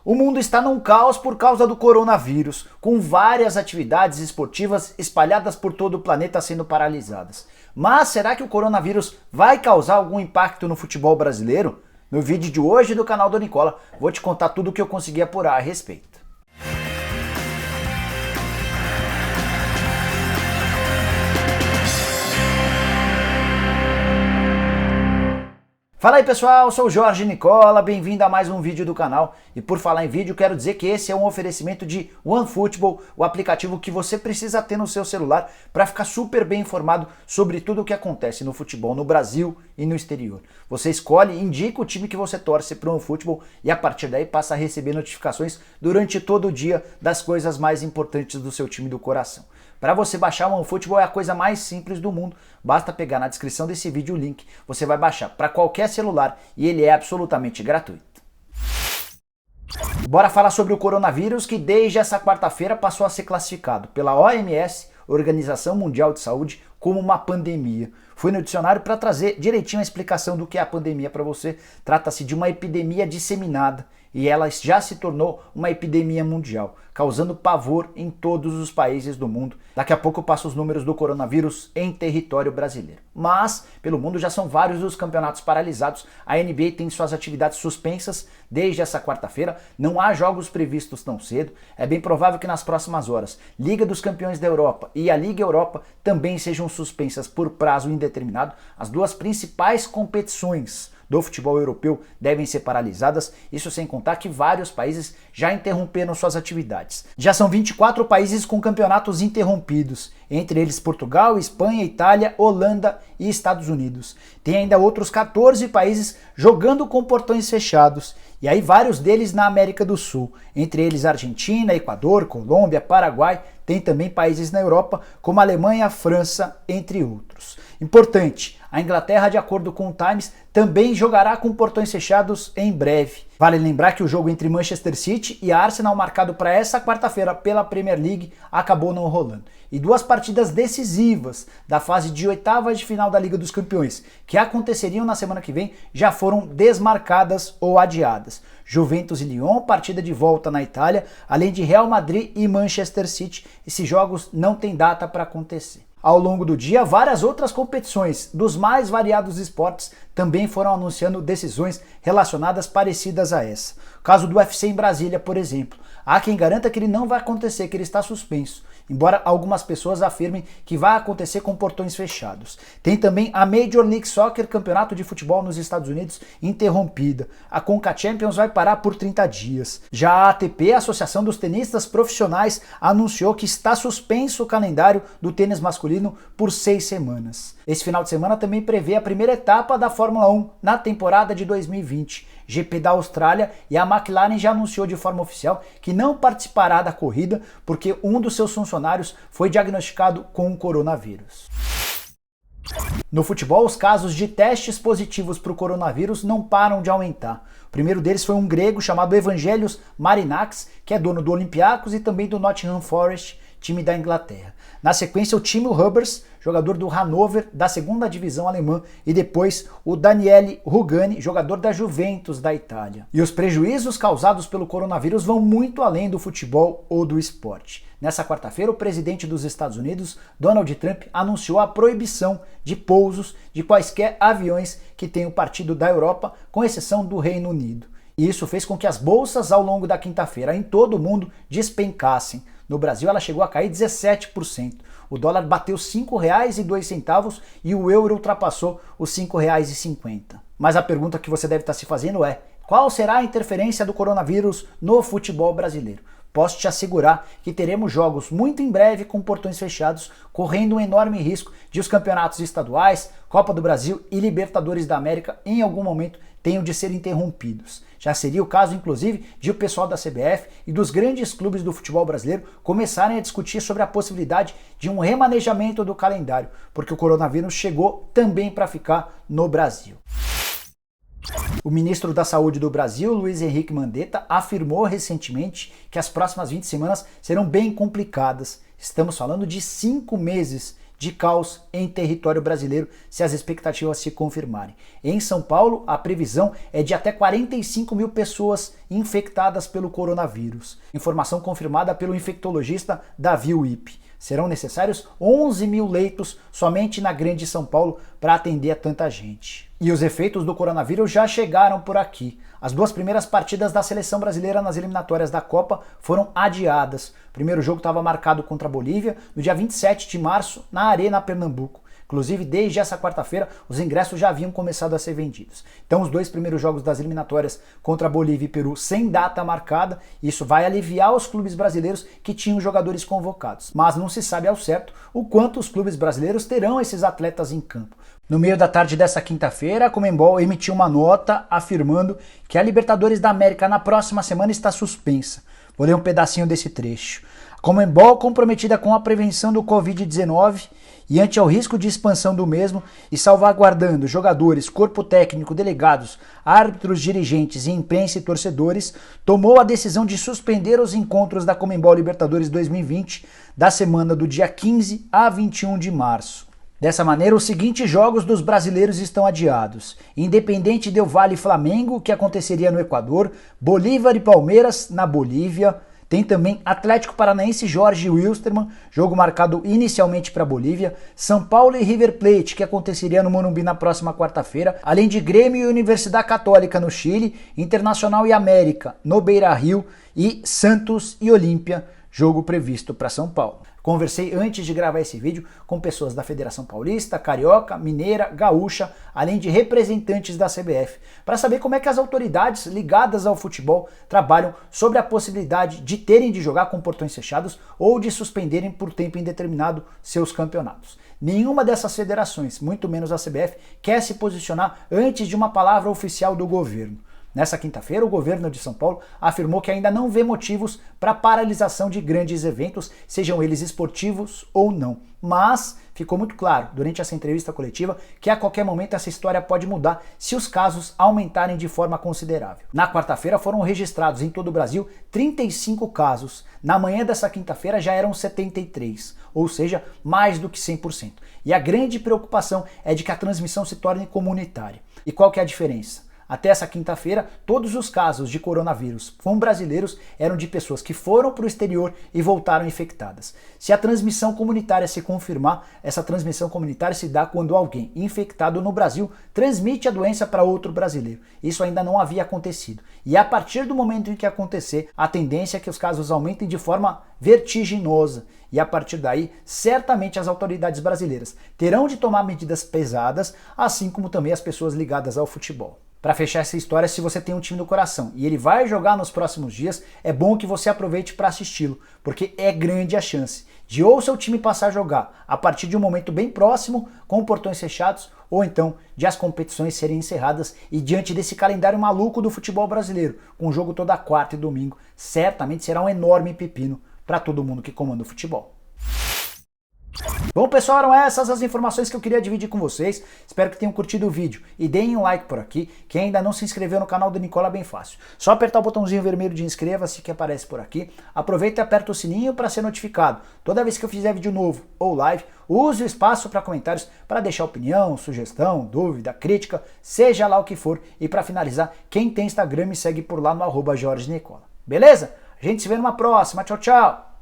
O mundo está num caos por causa do coronavírus, com várias atividades esportivas espalhadas por todo o planeta sendo paralisadas. Mas será que o coronavírus vai causar algum impacto no futebol brasileiro? No vídeo de hoje do canal do Nicola, vou te contar tudo o que eu consegui apurar a respeito. Fala aí pessoal, eu sou o Jorge Nicola, bem-vindo a mais um vídeo do canal. E por falar em vídeo, quero dizer que esse é um oferecimento de OneFootball, o aplicativo que você precisa ter no seu celular para ficar super bem informado sobre tudo o que acontece no futebol no Brasil e no exterior. Você escolhe, indica o time que você torce para o OneFootball e a partir daí passa a receber notificações durante todo o dia das coisas mais importantes do seu time do coração. Para você baixar o OneFootball é a coisa mais simples do mundo, basta pegar na descrição desse vídeo o link, você vai baixar para qualquer celular e ele é absolutamente gratuito. Bora falar sobre o coronavírus que desde essa quarta-feira passou a ser classificado pela OMS, Organização Mundial de Saúde, como uma pandemia. Fui no dicionário para trazer direitinho a explicação do que é a pandemia para você. Trata-se de uma epidemia disseminada e ela já se tornou uma epidemia mundial, causando pavor em todos os países do mundo. Daqui a pouco eu passo os números do coronavírus em território brasileiro. Mas, pelo mundo já são vários os campeonatos paralisados. A NBA tem suas atividades suspensas desde essa quarta-feira. Não há jogos previstos tão cedo. É bem provável que nas próximas horas, Liga dos Campeões da Europa e a Liga Europa também sejam suspensas por prazo indeterminado. As duas principais competições do futebol europeu devem ser paralisadas, isso sem contar que vários países já interromperam suas atividades. Já são 24 países com campeonatos interrompidos, entre eles Portugal, Espanha, Itália, Holanda e Estados Unidos. Tem ainda outros 14 países jogando com portões fechados, e aí vários deles na América do Sul, entre eles Argentina, Equador, Colômbia, Paraguai, tem também países na Europa como Alemanha, França, entre outros. Importante, a Inglaterra, de acordo com o Times, também jogará com portões fechados em breve. Vale lembrar que o jogo entre Manchester City e Arsenal, marcado para essa quarta-feira pela Premier League, acabou não rolando. E duas partidas decisivas da fase de oitavas de final da Liga dos Campeões, que aconteceriam na semana que vem, já foram desmarcadas ou adiadas. Juventus e Lyon, partida de volta na Itália, além de Real Madrid e Manchester City. Esses jogos não têm data para acontecer. Ao longo do dia, várias outras competições dos mais variados esportes também foram anunciando decisões relacionadas parecidas a essa. O caso do UFC em Brasília, por exemplo. Há quem garanta que ele não vai acontecer, que ele está suspenso, embora algumas pessoas afirmem que vai acontecer com portões fechados. Tem também a Major League Soccer, campeonato de futebol nos Estados Unidos, interrompida. A Conca Champions vai parar por 30 dias. Já a ATP, a Associação dos Tenistas Profissionais, anunciou que está suspenso o calendário do tênis masculino por 6 semanas. Esse final de semana também prevê a primeira etapa da Fórmula 1 na temporada de 2020. GP da Austrália, e a McLaren já anunciou de forma oficial que não participará da corrida porque um dos seus funcionários foi diagnosticado com o coronavírus. No futebol, os casos de testes positivos para o coronavírus não param de aumentar. O primeiro deles foi um grego chamado Evangelos Marinakis, que é dono do Olympiacos e também do Nottingham Forest, time da Inglaterra. Na sequência, o Timo Hubbers, jogador do Hannover, da segunda divisão alemã, e depois o Daniele Rugani, jogador da Juventus, da Itália. E os prejuízos causados pelo coronavírus vão muito além do futebol ou do esporte. Nessa quarta-feira, o presidente dos Estados Unidos, Donald Trump, anunciou a proibição de pousos de quaisquer aviões que tenham partido da Europa, com exceção do Reino Unido. E isso fez com que as bolsas ao longo da quinta-feira em todo o mundo despencassem. No Brasil, ela chegou a cair 17%. O dólar bateu R$ 5,02 e o euro ultrapassou os R$ 5,50. Mas a pergunta que você deve estar se fazendo é: qual será a interferência do coronavírus no futebol brasileiro? Posso te assegurar que teremos jogos muito em breve com portões fechados, correndo um enorme risco de os campeonatos estaduais, Copa do Brasil e Libertadores da América em algum momento tenham de ser interrompidos. Já seria o caso, inclusive, de o pessoal da CBF e dos grandes clubes do futebol brasileiro começarem a discutir sobre a possibilidade de um remanejamento do calendário, porque o coronavírus chegou também para ficar no Brasil. O ministro da Saúde do Brasil, Luiz Henrique Mandetta, afirmou recentemente que as próximas 20 semanas serão bem complicadas. Estamos falando de 5 meses de caos em território brasileiro se as expectativas se confirmarem. Em São Paulo, a previsão é de até 45 mil pessoas infectadas pelo coronavírus. Informação confirmada pelo infectologista Davi Wipe. Serão necessários 11 mil leitos somente na Grande São Paulo para atender a tanta gente. E os efeitos do coronavírus já chegaram por aqui. As duas primeiras partidas da seleção brasileira nas eliminatórias da Copa foram adiadas. O primeiro jogo estava marcado contra a Bolívia no dia 27 de março na Arena Pernambuco. Inclusive, desde essa quarta-feira, os ingressos já haviam começado a ser vendidos. Então, os dois primeiros jogos das eliminatórias contra Bolívia e Peru sem data marcada, isso vai aliviar os clubes brasileiros que tinham jogadores convocados. Mas não se sabe ao certo o quanto os clubes brasileiros terão esses atletas em campo. No meio da tarde dessa quinta-feira, a Conmebol emitiu uma nota afirmando que a Libertadores da América na próxima semana está suspensa. Vou ler um pedacinho desse trecho. A Conmebol, comprometida com a prevenção do Covid-19 e ante ao risco de expansão do mesmo e salvaguardando jogadores, corpo técnico, delegados, árbitros, dirigentes e imprensa e torcedores, tomou a decisão de suspender os encontros da Conmebol Libertadores 2020 da semana do dia 15 a 21 de março. Dessa maneira, os seguintes jogos dos brasileiros estão adiados: Independente Del Valle e Flamengo, que aconteceria no Equador, Bolívar e Palmeiras, na Bolívia. Tem também Atlético Paranaense e Jorge Wilstermann, jogo marcado inicialmente para Bolívia, São Paulo e River Plate, que aconteceria no Morumbi na próxima quarta-feira, além de Grêmio e Universidade Católica no Chile, Internacional e América no Beira-Rio e Santos e Olímpia, jogo previsto para São Paulo. Conversei antes de gravar esse vídeo com pessoas da Federação Paulista, Carioca, Mineira, Gaúcha, além de representantes da CBF, para saber como é que as autoridades ligadas ao futebol trabalham sobre a possibilidade de terem de jogar com portões fechados ou de suspenderem por tempo indeterminado seus campeonatos. Nenhuma dessas federações, muito menos a CBF, quer se posicionar antes de uma palavra oficial do governo. Nessa quinta-feira, o governo de São Paulo afirmou que ainda não vê motivos para paralisação de grandes eventos, sejam eles esportivos ou não. Mas ficou muito claro, durante essa entrevista coletiva, que a qualquer momento essa história pode mudar se os casos aumentarem de forma considerável. Na quarta-feira foram registrados em todo o Brasil 35 casos. Na manhã dessa quinta-feira já eram 73, ou seja, mais do que 100%. E a grande preocupação é de que a transmissão se torne comunitária. E qual que é a diferença? Até essa quinta-feira, todos os casos de coronavírus com brasileiros eram de pessoas que foram para o exterior e voltaram infectadas. Se a transmissão comunitária se confirmar, essa transmissão comunitária se dá quando alguém infectado no Brasil transmite a doença para outro brasileiro. Isso ainda não havia acontecido. E a partir do momento em que acontecer, a tendência é que os casos aumentem de forma vertiginosa. E a partir daí, certamente as autoridades brasileiras terão de tomar medidas pesadas, assim como também as pessoas ligadas ao futebol. Para fechar essa história, se você tem um time do coração e ele vai jogar nos próximos dias, é bom que você aproveite para assisti-lo, porque é grande a chance de ou seu time passar a jogar a partir de um momento bem próximo, com portões fechados, ou então de as competições serem encerradas e diante desse calendário maluco do futebol brasileiro, com jogo toda quarta e domingo, certamente será um enorme pepino para todo mundo que comanda o futebol. Bom, pessoal, eram essas as informações que eu queria dividir com vocês. Espero que tenham curtido o vídeo e deem um like por aqui. Quem ainda não se inscreveu no canal do Nicola é bem fácil. Só apertar o botãozinho vermelho de inscreva-se que aparece por aqui. Aproveita e aperta o sininho para ser notificado. Toda vez que eu fizer vídeo novo ou live, use o espaço para comentários para deixar opinião, sugestão, dúvida, crítica, seja lá o que for. E para finalizar, quem tem Instagram me segue por lá no @JorgeNicola. Beleza? A gente se vê numa próxima. Tchau, tchau!